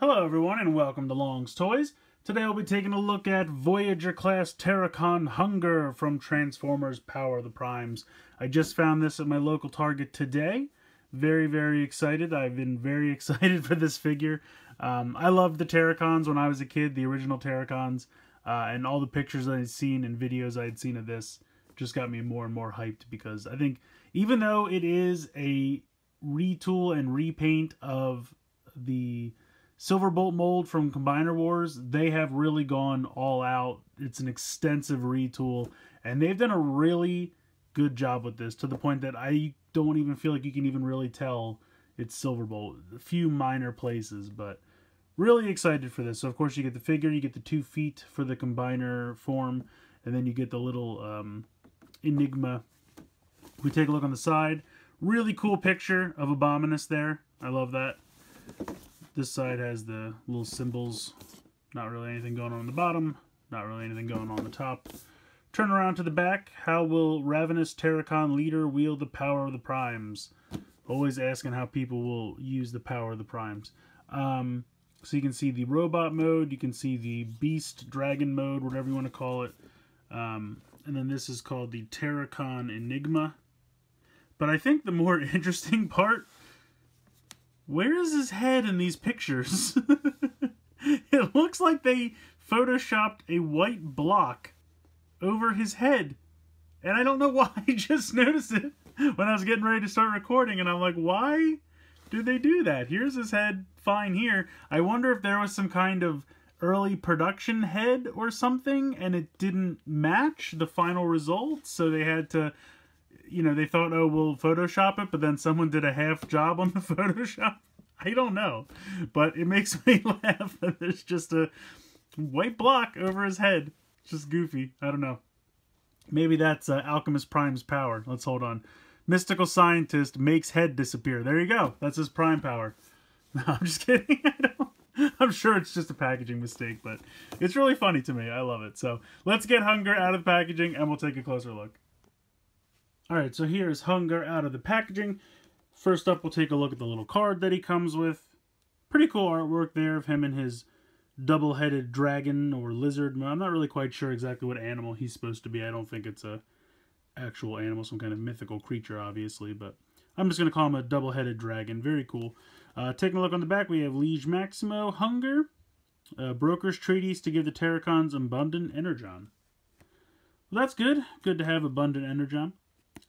Hello everyone and welcome to Long's Toys. Today I'll be taking a look at Voyager class Terrorcon Hun-Gurr from Transformers Power of the Primes. I just found this at my local Target today. Very excited. I've been very excited for this figure. I loved the Terrorcons when I was a kid, the original Terrorcons, and all the pictures I had seen and videos I had seen of this just got me more and more hyped because I think even though it is a retool and repaint of the Silverbolt mold from Combiner Wars, they have really gone all out. It's an extensive retool, and they've done a really good job with this to the point that I don't even feel like you can even really tell it's Silverbolt. A few minor places, but really excited for this. So of course you get the figure, you get the 2 feet for the Combiner form, and then you get the little Enigma. We take a look on the side. Really cool picture of Abominus there. I love that. This side has the little symbols. Not really anything going on the bottom. Not really anything going on the top. Turn around to the back. How will Ravenous Terrorcon leader wield the power of the Primes? Always asking how people will use the power of the Primes. So you can see the robot mode. You can see the beast dragon mode, whatever you want to call it. And then this is called the Terrorcon Enigma. But I think the more interesting part, where is his head in these pictures? It looks like they photoshopped a white block over his head. And I don't know why. I just noticed it when I was getting ready to start recording. And I'm like, why did they do that? Here's his head fine here. I wonder if there was some kind of early production head or something and it didn't match the final result. So they had to... You know, they thought, oh, we'll Photoshop it, but then someone did a half job on the Photoshop. I don't know. But it makes me laugh that there's just a white block over his head. It's just goofy. I don't know. Maybe that's Alchemist Prime's power. Let's hold on. Mystical scientist makes head disappear. There you go. That's his prime power. No, I'm just kidding. I'm sure it's just a packaging mistake, but it's really funny to me. I love it. So let's get Hun-Gurr out of the packaging and we'll take a closer look. Alright, so here's Hun-Gurr out of the packaging. First up, we'll take a look at the little card that he comes with. Pretty cool artwork there of him and his double-headed dragon or lizard. I'm not really quite sure exactly what animal he's supposed to be. I don't think it's a actual animal, some kind of mythical creature, obviously, but I'm just going to call him a double-headed dragon. Very cool. Taking a look on the back, we have Liege Maximo, Hun-Gurr, Broker's Treaties to give the Terrorcons abundant energon. Well, that's good. Good to have abundant energon.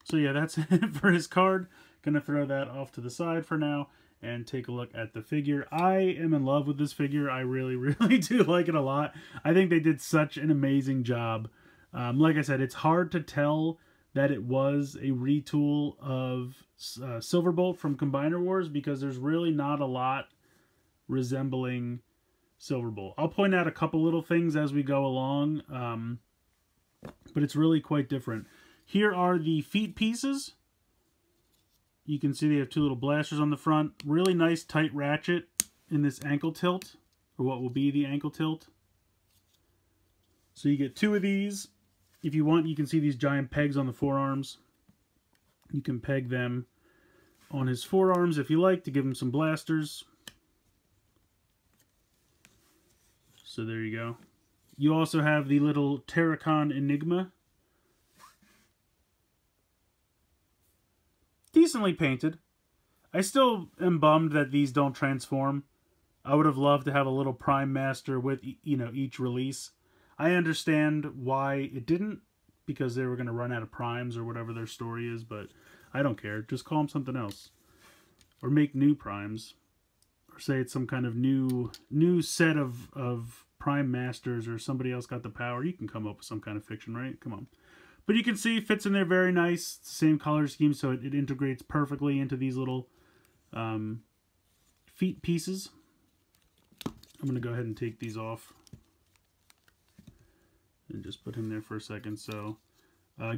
So yeah, that's it for his card. Gonna throw that off to the side for now and take a look at the figure. I am in love with this figure. I really do like it a lot. I think they did such an amazing job. Like I said, it's hard to tell that it was a retool of Silverbolt from Combiner Wars because there's really not a lot resembling Silverbolt. I'll point out a couple little things as we go along, but it's really quite different. Here are the feet pieces. You can see they have 2 little blasters on the front. Really nice tight ratchet in this ankle tilt, or what will be the ankle tilt. So you get 2 of these. If you want, you can see these giant pegs on the forearms. You can peg them on his forearms if you like to give him some blasters. So there you go. You also have the little Terrorcon Enigma. Decently painted. I still am bummed that these don't transform. I would have loved to have a little Prime Master with, you know, each release. I understand why it didn't, because they were going to run out of Primes or whatever their story is, but I don't care. Just call them something else. Or make new Primes. Or say it's some kind of new set of Prime Masters or somebody else got the power. You can come up with some kind of fiction, right? Come on. But you can see it fits in there very nice. Same color scheme, so it integrates perfectly into these little feet pieces. I'm going to go ahead and take these off. And just put him there for a second. So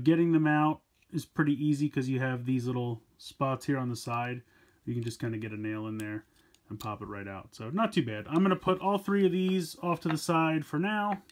getting them out is pretty easy because you have these little spots here on the side. You can just kind of get a nail in there and pop it right out. So not too bad. I'm going to put all 3 of these off to the side for now.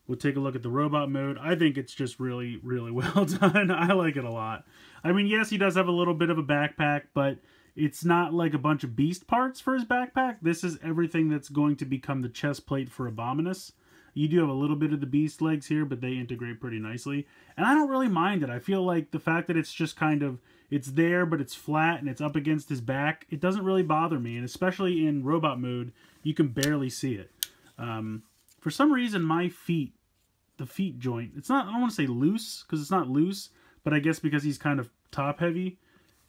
We'll take a look at the robot mode. I think it's just really well done. I like it a lot. I mean, yes, he does have a little bit of a backpack, but it's not like a bunch of beast parts for his backpack. This is everything that's going to become the chest plate for Abominus. You do have a little bit of the beast legs here, but they integrate pretty nicely. And I don't really mind it. I feel like the fact that it's just kind of, it's there, but it's flat and it's up against his back, it doesn't really bother me. And especially in robot mode, you can barely see it. For some reason, my feet, the feet joint, it's not, I don't want to say loose, because it's not loose, but I guess because he's kind of top heavy,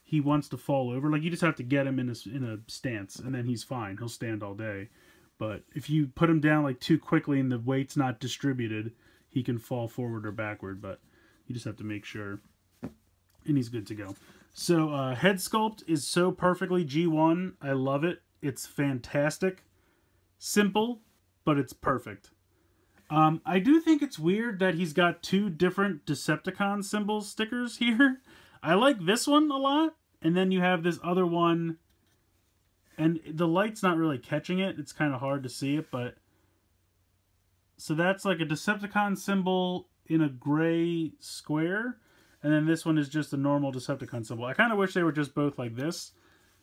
he wants to fall over. Like, you just have to get him in a stance, and then he's fine. He'll stand all day. But if you put him down like too quickly and the weight's not distributed, he can fall forward or backward. But you just have to make sure, and he's good to go. So head sculpt is so perfectly G1. I love it. It's fantastic. Simple, but it's perfect. I do think it's weird that he's got two different Decepticon symbol stickers here. I like this one a lot, and then you have this other one, and the light's not really catching it. It's kind of hard to see it, but... So that's like a Decepticon symbol in a gray square, and then this one is just a normal Decepticon symbol. I kind of wish they were just both like this.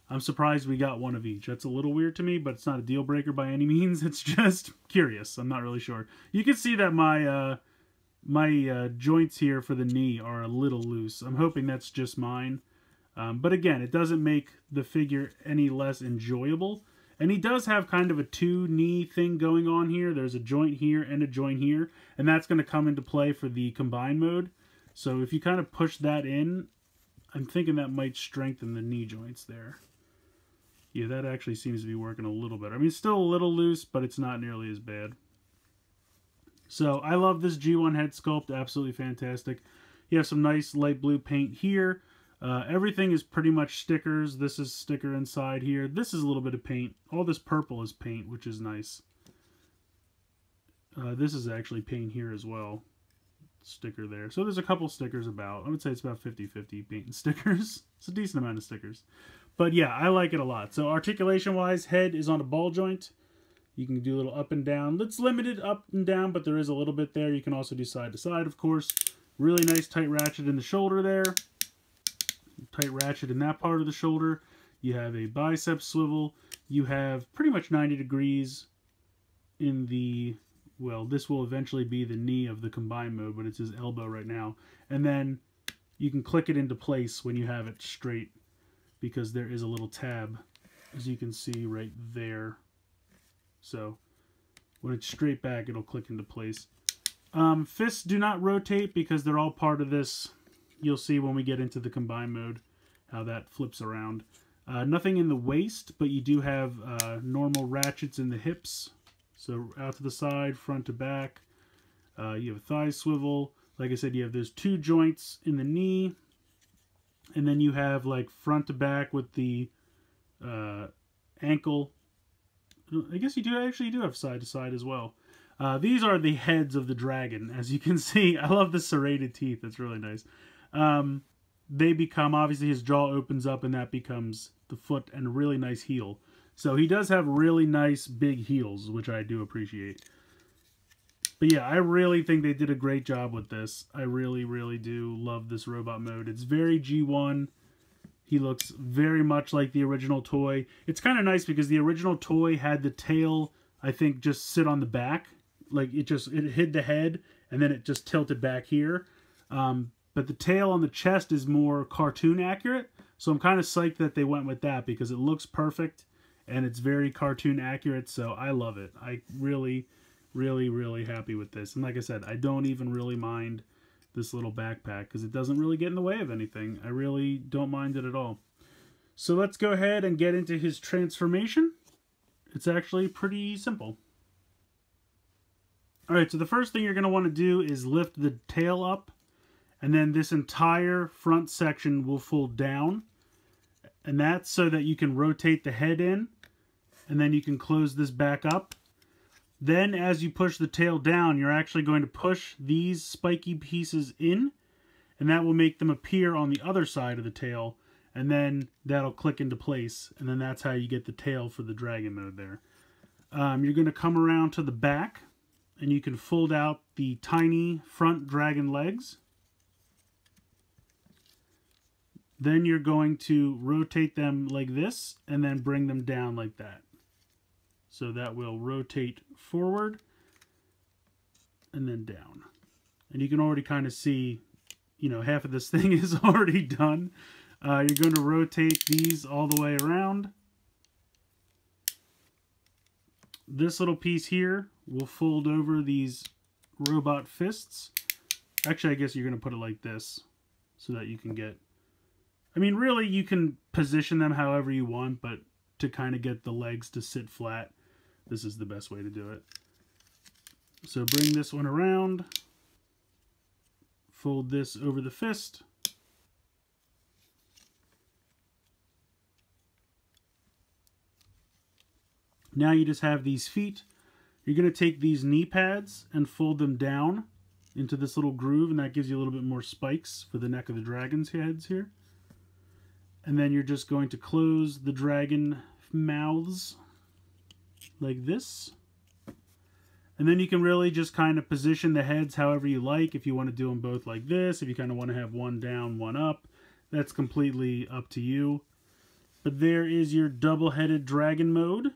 I'm surprised we got one of each. That's a little weird to me, but it's not a deal breaker by any means. It's just curious. I'm not really sure. You can see that my joints here for the knee are a little loose. I'm hoping that's just mine. But again, it doesn't make the figure any less enjoyable. And he does have kind of a two-knee thing going on here. There's a joint here and a joint here. And that's going to come into play for the combine mode. So if you kind of push that in, I'm thinking that might strengthen the knee joints there. Yeah, that actually seems to be working a little better. I mean, it's still a little loose, but it's not nearly as bad. So I love this G1 head sculpt. Absolutely fantastic. You have some nice light blue paint here. Everything is pretty much stickers. This is sticker inside here. This is a little bit of paint. All this purple is paint, which is nice. This is actually paint here as well. Sticker there. So there's a couple stickers about. I would say it's about 50-50 paint and stickers. It's a decent amount of stickers. But yeah, I like it a lot. So articulation-wise, head is on a ball joint. You can do a little up and down. It's limited up and down, but there is a little bit there. You can also do side to side, of course. Really nice tight ratchet in the shoulder there. Tight ratchet in that part of the shoulder. You have a bicep swivel. You have pretty much 90 degrees in the, well, this will eventually be the knee of the combine mode, but it's his elbow right now. And then you can click it into place when you have it straight, because there is a little tab, as you can see right there. So when it's straight back, it'll click into place. Fists do not rotate because they're all part of this. You'll see when we get into the combine mode how that flips around. Nothing in the waist, but you do have normal ratchets in the hips. So out to the side, front to back. You have a thigh swivel. Like I said, you have those two joints in the knee. And then you have like front to back with the ankle. I guess you do have side to side as well. These are the heads of the dragon, as you can see. I love the serrated teeth. That's really nice. They become, obviously his jaw opens up and that becomes the foot and a really nice heel. So he does have really nice big heels, which I do appreciate. But yeah, I really think they did a great job with this. I really, really do love this robot mode. It's very G1. He looks very much like the original toy. It's kind of nice because the original toy had the tail, I think, just sit on the back. Like it hid the head and then it just tilted back here. But the tail on the chest is more cartoon accurate. So I'm kind of psyched that they went with that because it looks perfect and it's very cartoon accurate. So I love it. I really, really happy with this. And like I said, I don't even really mind this little backpack because it doesn't really get in the way of anything. I really don't mind it at all. So let's go ahead and get into his transformation. It's actually pretty simple. Alright, so the first thing you're going to want to do is lift the tail up, and then this entire front section will fold down. And that's so that you can rotate the head in, and then you can close this back up. Then as you push the tail down, you're actually going to push these spiky pieces in, and that will make them appear on the other side of the tail, and then that'll click into place, and then that's how you get the tail for the dragon mode there. You're going to come around to the back, and you can fold out the tiny front dragon legs. Then you're going to rotate them like this and then bring them down like that. So that will rotate forward and then down. And you can already kind of see, you know, half of this thing is already done. You're going to rotate these all the way around. This little piece here will fold over these robot fists. Actually, I guess you're going to put it like this so that you can get... I mean, really, you can position them however you want, but to kind of get the legs to sit flat, this is the best way to do it. So bring this one around, fold this over the fist, now you just have these feet. You're going to take these knee pads and fold them down into this little groove, and that gives you a little bit more spikes for the neck of the dragon's heads here. And then you're just going to close the dragon mouths like this. And then you can really just kind of position the heads however you like. If you want to do them both like this, if you kind of want to have one down, one up, that's completely up to you. But there is your double-headed dragon mode.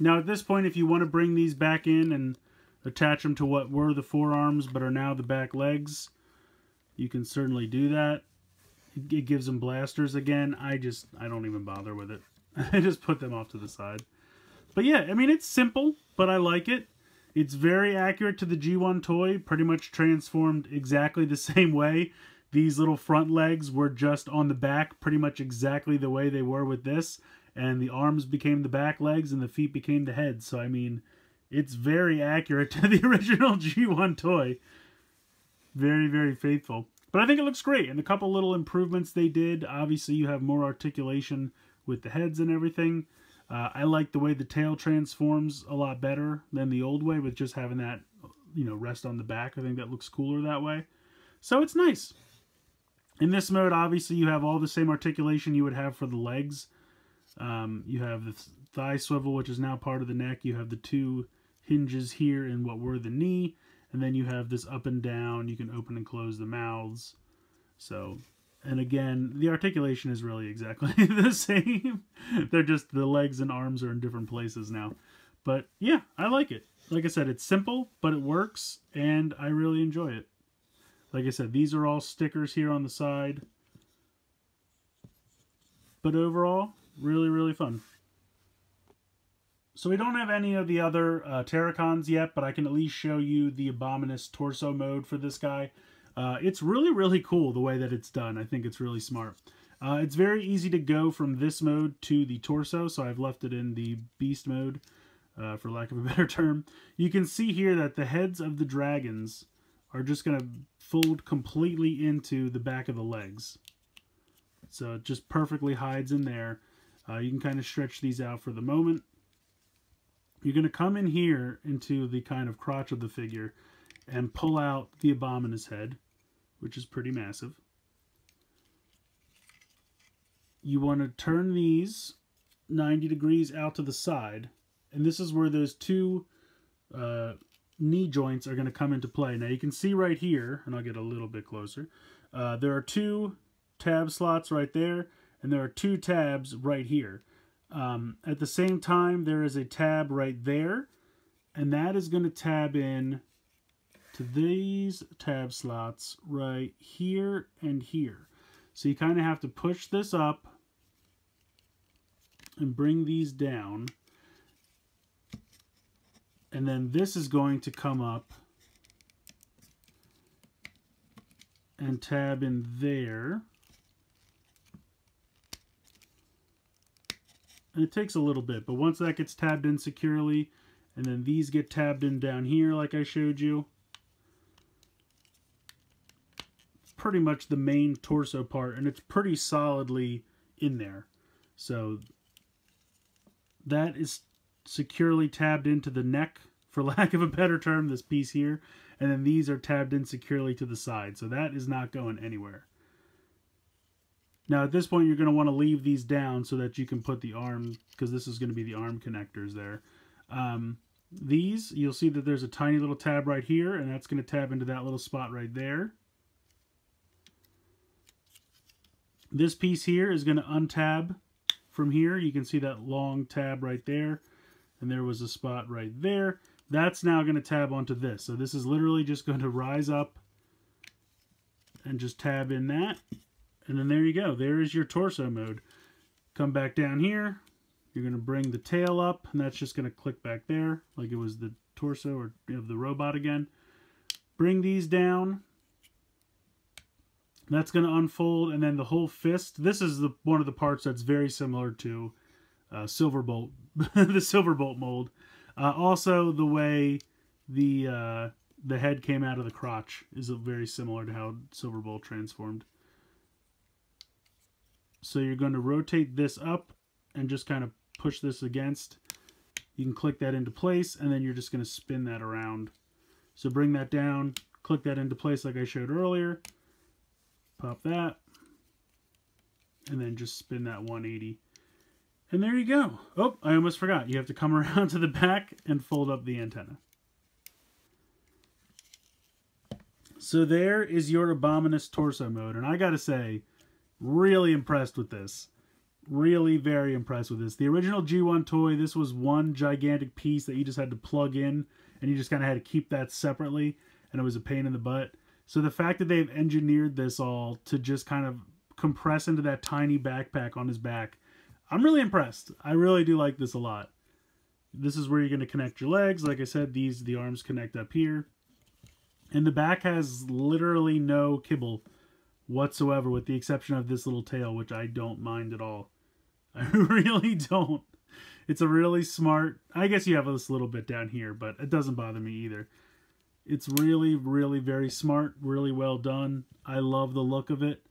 Now at this point, if you want to bring these back in and attach them to what were the forearms but are now the back legs, you can certainly do that. It gives them blasters again. I don't even bother with it. I just put them off to the side. But yeah, I mean, it's simple, but I like it. It's very accurate to the G1 toy, pretty much transformed exactly the same way. These little front legs were just on the back, pretty much exactly the way they were with this. And the arms became the back legs and the feet became the head. So, I mean, it's very accurate to the original G1 toy. Very, very faithful. But I think it looks great, and a couple little improvements they did. Obviously, you have more articulation with the heads and everything. I like the way the tail transforms a lot better than the old way, with just having that, you know, rest on the back. I think that looks cooler that way. So it's nice. In this mode, obviously, you have all the same articulation you would have for the legs. You have the thigh swivel, which is now part of the neck. You have the two hinges here in what were the knee. And then you have this up and down. You can open and close the mouths. So, and again, the articulation is really exactly the same. They're just, the legs and arms are in different places now. But yeah, I like it. Like I said, it's simple, but it works, and I really enjoy it. Like I said, these are all stickers here on the side. But overall, really, really fun. So we don't have any of the other Terrorcons yet, but I can at least show you the Abominus torso mode for this guy. It's really, really cool the way that it's done. I think it's really smart. It's very easy to go from this mode to the torso, so I've left it in the beast mode, for lack of a better term. You can see here that the heads of the dragons are just going to fold completely into the back of the legs. So it just perfectly hides in there. You can kind of stretch these out for the moment. You're going to come in here into the kind of crotch of the figure and pull out the Abominus head, which is pretty massive. You want to turn these 90 degrees out to the side, and this is where those two knee joints are going to come into play. Now you can see right here, and I'll get a little bit closer, there are two tab slots right there, and there are two tabs right here. At the same time, there is a tab right there, and that is going to tab in to these tab slots right here and here. So you kind of have to push this up and bring these down, and then this is going to come up and tab in there. And it takes a little bit, but once that gets tabbed in securely, and then these get tabbed in down here like I showed you, it's pretty much the main torso part, and it's pretty solidly in there. So that is securely tabbed into the neck, for lack of a better term, this piece here, and then these are tabbed in securely to the side, so that is not going anywhere. Now at this point you're going to want to leave these down so that you can put the arm, because this is going to be the arm connectors there. These, you'll see that there's a tiny little tab right here, and that's going to tab into that little spot right there. This piece here is going to untab from here. You can see that long tab right there. And there was a spot right there. That's now going to tab onto this. So this is literally just going to rise up and just tab in that. And then there you go. There is your torso mode. Come back down here. You're going to bring the tail up, and that's just going to click back there like it was the torso or of the robot again. Bring these down. That's going to unfold, and then the whole fist. This is one of the parts that's very similar to Silverbolt, the Silverbolt mold. Also, the way the head came out of the crotch is very similar to how Silverbolt transformed. So you're going to rotate this up and just kind of push this against. You can click that into place, and then you're just going to spin that around. So bring that down, click that into place like I showed earlier. Pop that, and then just spin that 180. And there you go. Oh, I almost forgot. You have to come around to the back and fold up the antenna. So there is your Abominus torso mode. And I gotta say, really impressed with this. Really very impressed with this. The original G1 toy, this was one gigantic piece that you just had to plug in, and you just kind of had to keep that separately, and it was a pain in the butt. So the fact that they've engineered this all to just kind of compress into that tiny backpack on his back, I'm really impressed. I really do like this a lot. This is where you're going to connect your legs. Like I said, the arms connect up here. And the back has literally no kibble whatsoever, with the exception of this little tail, which I don't mind at all. I really don't. It's a really smart... I guess you have this little bit down here, but it doesn't bother me either. It's really, really very smart, really well done. I love the look of it.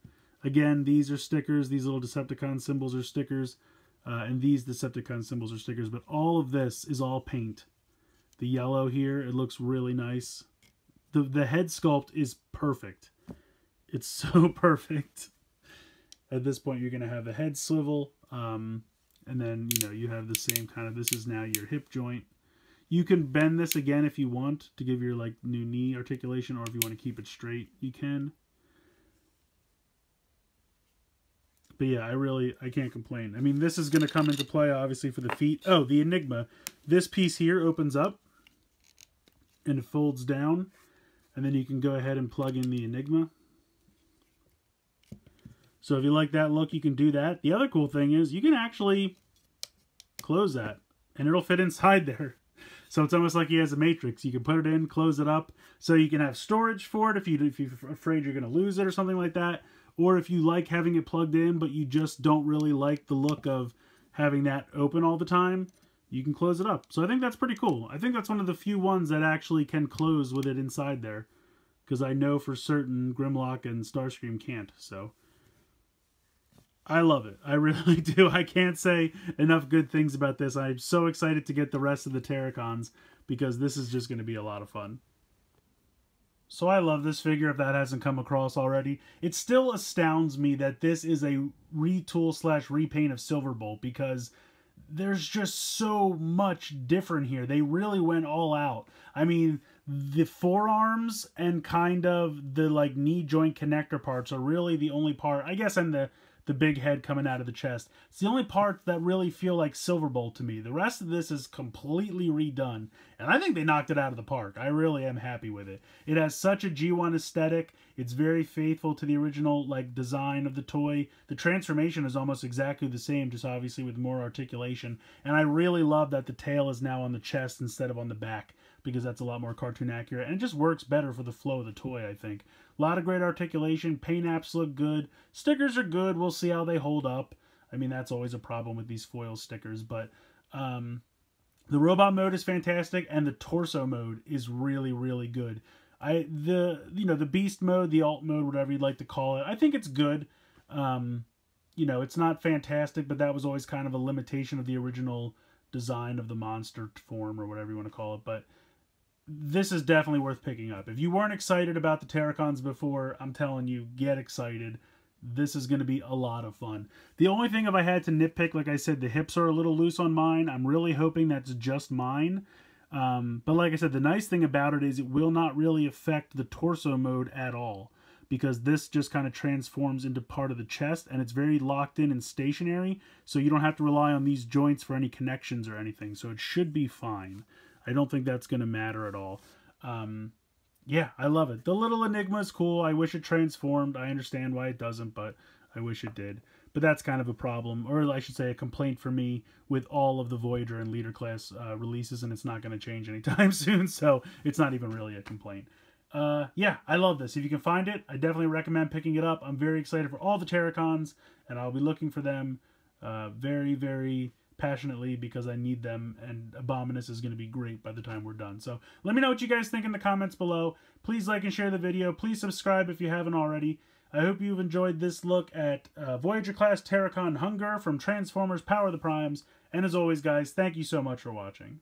Again, these are stickers. These little Decepticon symbols are stickers. And these Decepticon symbols are stickers. But all of this is all paint. The yellow here, it looks really nice. The head sculpt is perfect. It's so perfect. At this point, you're going to have a head swivel. And then, you know, you have the same kind of... This is now your hip joint. You can bend this again if you want to give your like new knee articulation, or if you want to keep it straight, you can. But yeah, I can't complain. I mean, this is going to come into play obviously for the feet. Oh, the Enigma. This piece here opens up and it folds down, and then you can go ahead and plug in the Enigma. So if you like that look, you can do that. The other cool thing is you can actually close that and it'll fit inside there. So it's almost like he has a matrix. You can put it in, close it up, so you can have storage for it if you're afraid you're going to lose it or something like that. Or if you like having it plugged in, but you just don't really like the look of having that open all the time, you can close it up. So I think that's pretty cool. I think that's one of the few ones that actually can close with it inside there, because I know for certain Grimlock and Starscream can't. So I love it. I really do. I can't say enough good things about this. I'm so excited to get the rest of the Terrorcons, because this is just going to be a lot of fun. So I love this figure, if that hasn't come across already. It still astounds me that this is a retool / repaint of Silverbolt, because there's just so much different here. They really went all out. I mean, the forearms and kind of the like knee joint connector parts are really the only part, I guess, and the big head coming out of the chest. It's the only part that really feel like Silverbolt to me. The rest of this is completely redone, and I think they knocked it out of the park. I really am happy with it. It has such a G1 aesthetic. It's very faithful to the original like design of the toy. The transformation is almost exactly the same, just obviously with more articulation. And I really love that the tail is now on the chest instead of on the back, because that's a lot more cartoon accurate, and it just works better for the flow of the toy, I think. A lot of great articulation. Paint apps look good. Stickers are good. We'll see how they hold up. I mean, that's always a problem with these foil stickers, but the robot mode is fantastic, and the torso mode is really, really good. The beast mode, the alt mode, whatever you'd like to call it, I think it's good. It's not fantastic, but that was always kind of a limitation of the original design of the monster form, or whatever you want to call it. But this is definitely worth picking up. If you weren't excited about the Terrorcons before, I'm telling you, get excited. This is going to be a lot of fun. The only thing, if I had to nitpick, like I said, the hips are a little loose on mine. I'm really hoping that's just mine. But like I said, the nice thing about it is it will not really affect the torso mode at all. because this just kind of transforms into part of the chest, and it's very locked in and stationary, so you don't have to rely on these joints for any connections or anything, so it should be fine. I don't think that's going to matter at all. Yeah, I love it. The little Enigma is cool. I wish it transformed. I understand why it doesn't, but I wish it did. But that's kind of a problem, or I should say a complaint for me with all of the Voyager and Leader class releases, and it's not going to change anytime soon, so it's not even really a complaint. Yeah, I love this. If you can find it, I definitely recommend picking it up. I'm very excited for all the Terrorcons, and I'll be looking for them very, very passionately because I need them, and Abominus is going to be great by the time we're done. So let me know what you guys think in the comments below. Please like and share the video. Please subscribe if you haven't already. I hope you've enjoyed this look at Voyager class Terrorcon Hun-Gurr from Transformers Power of the Primes. And as always, guys, thank you so much for watching.